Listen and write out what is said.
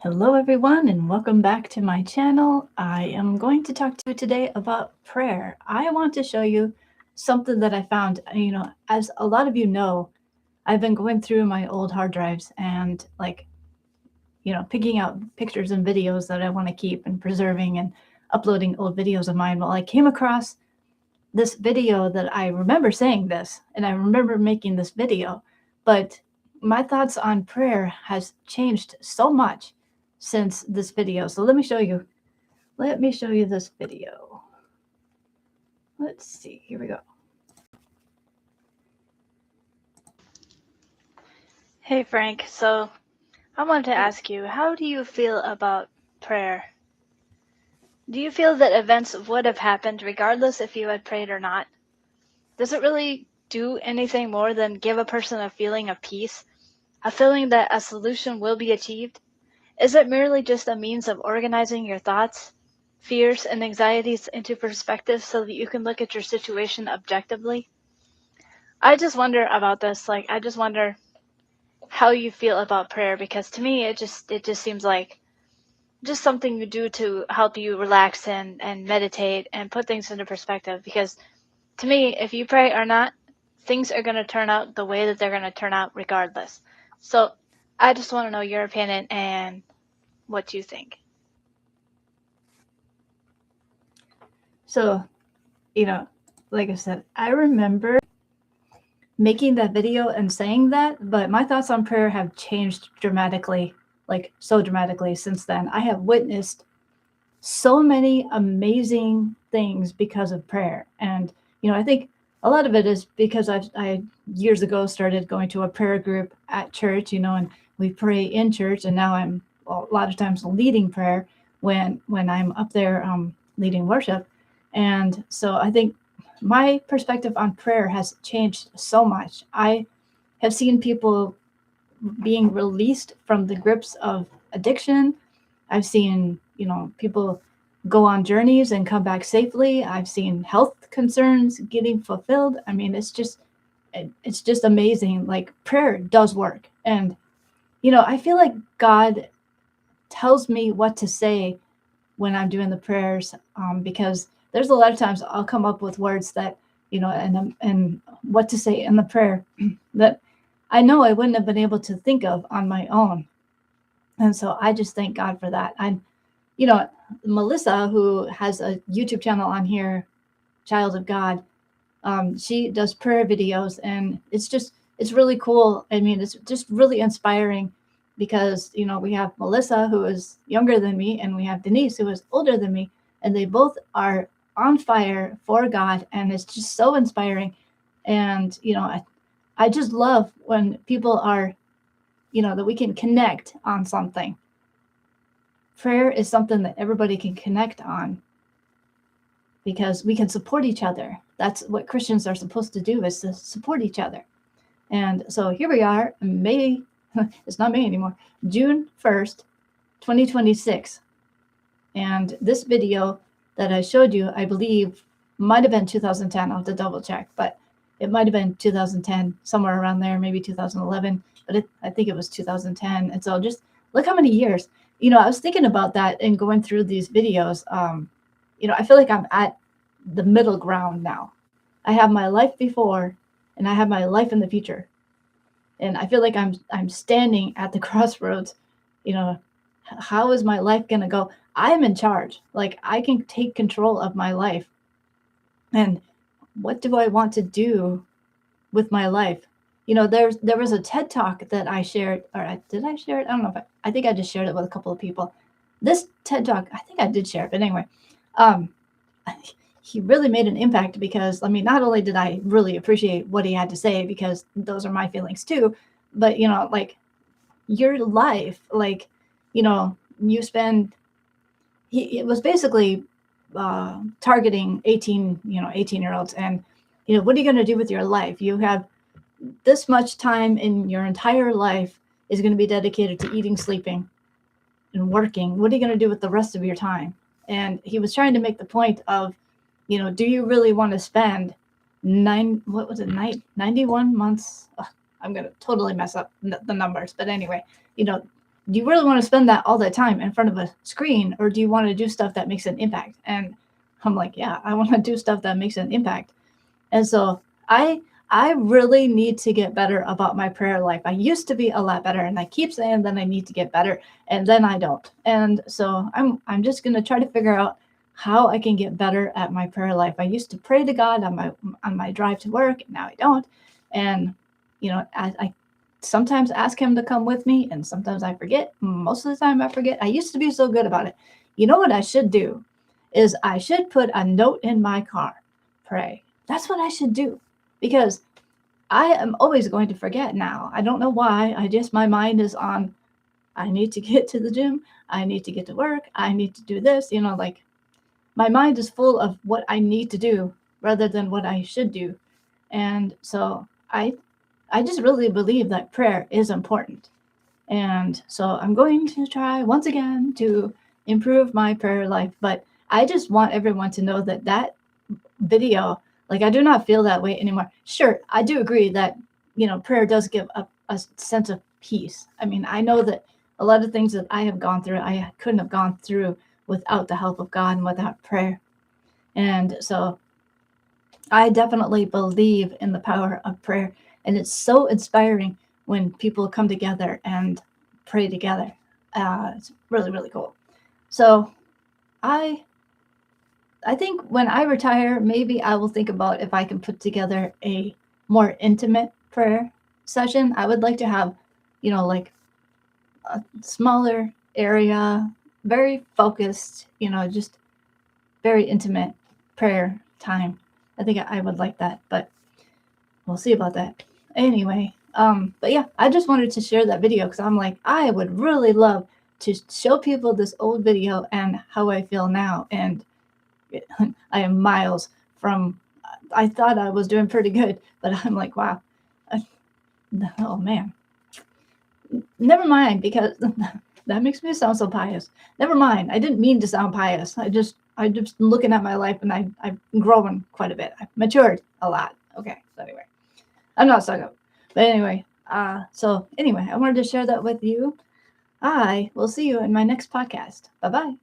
Hello, everyone, and welcome back to my channel. I am going to talk to you today about prayer. I want to show you something that I found. As a lot of you know, I've been going through my old hard drives and, picking out pictures and videos that I want to keep and preserving and uploading old videos of mine. Well, I came across this video that I remember saying this, and I remember making this video, but my thoughts on prayer has changed so much since this video. So let me show you. Let me show you this video. Let's see. Here we go. Hey Frank, so I wanted to ask you, how do you feel about prayer? Do you feel that events would have happened regardless if you had prayed or not? Does it really do anything more than give a person a feeling of peace, a feeling that a solution will be achieved? Is it merely just a means of organizing your thoughts, fears, and anxieties into perspective so that you can look at your situation objectively? I just wonder about this. I just wonder how you feel about prayer, because to me it just seems like just something you do to help you relax and meditate and put things into perspective. Because to me, if you pray or not, things are going to turn out the way that they're going to turn out regardless. So I just want to know your opinion and what you think. So, like I said, I remember making that video and saying that, but my thoughts on prayer have changed dramatically, like so dramatically since then. I have witnessed so many amazing things because of prayer. And, I think a lot of it is because I years ago started going to a prayer group at church, and we pray in church. And now I'm a lot of times leading prayer when I'm up there leading worship. And so I think my perspective on prayer has changed so much. I have seen people being released from the grips of addiction. I've seen, people go on journeys and come back safely. I've seen health concerns getting fulfilled. I mean, it's just amazing. Like, prayer does work. And, I feel like God tells me what to say when I'm doing the prayers, because there's a lot of times I'll come up with words that, and what to say in the prayer that I know I wouldn't have been able to think of on my own. And so I just thank God for that. You know, Melissa, who has a YouTube channel on here, Child of God, she does prayer videos, and it's really cool. I mean, it's just really inspiring because, we have Melissa, who is younger than me, and we have Denise, who is older than me, and they both are on fire for God, and it's just so inspiring. And, I just love when people are, that we can connect on something. Prayer is something that everybody can connect on because we can support each other. That's what Christians are supposed to do, is to support each other. And so here we are, May, it's not May anymore, June 1st, 2026. And this video that I showed you, I believe, might have been 2010. I'll have to double check, but it might have been 2010, somewhere around there, maybe 2011, but I think it was 2010. And so just look how many years. I was thinking about that and going through these videos. I feel like I'm at the middle ground now. I have my life before and I have my life in the future. And I feel like I'm standing at the crossroads. How is my life going to go? I'm in charge. Like, I can take control of my life. And what do I want to do with my life? There was a TED Talk that I shared, or did I share it? I don't know if I think I just shared it with a couple of people. This TED Talk, I think I did share it, but anyway, he really made an impact because, not only did I really appreciate what he had to say, because those are my feelings too, but, like, your life, like, you spend, it was basically targeting 18-year-olds. And, what are you going to do with your life? You have this much time in your entire life is going to be dedicated to eating, sleeping, and working. What are you going to do with the rest of your time? And he was trying to make the point of, do you really want to spend 91 months? I'm going to totally mess up the numbers. But anyway, do you really want to spend that all the time in front of a screen, or do you want to do stuff that makes an impact? And I'm like, yeah, I want to do stuff that makes an impact. And so I really need to get better about my prayer life. I used to be a lot better, and I keep saying that I need to get better, and then I don't. And so I'm just going to try to figure out how I can get better at my prayer life. I used to pray to God on my drive to work, and now I don't. And I sometimes ask him to come with me, and sometimes I forget. Most of the time I forget. I used to be so good about it. You know what I should do is I should put a note in my car. Pray. That's what I should do, because I am always going to forget now. I don't know why. My mind is on, I need to get to the gym. I need to get to work. I need to do this. Like my mind is full of what I need to do rather than what I should do. And so I just really believe that prayer is important. And so I'm going to try once again to improve my prayer life. But I just want everyone to know that video, like, I do not feel that way anymore. Sure, I do agree that, prayer does give a sense of peace. I mean, I know that a lot of things that I have gone through, I couldn't have gone through without the help of God and without prayer. And so I definitely believe in the power of prayer. And it's so inspiring when people come together and pray together. It's really, really cool. So I think when I retire, maybe I will think about if I can put together a more intimate prayer session. I would like to have, like a smaller area, very focused, just very intimate prayer time. I think I would like that, but we'll see about that. Anyway, but yeah, I just wanted to share that video because I'm like, I would really love to show people this old video and how I feel now. And I am miles from, I thought I was doing pretty good, but I'm like, wow. Oh man. Never mind, because that makes me sound so pious. Never mind. I didn't mean to sound pious. I just looking at my life, and I've grown quite a bit. I've matured a lot. Okay. So anyway, I'm not stuck up. But anyway, I wanted to share that with you. I will see you in my next podcast. Bye-bye.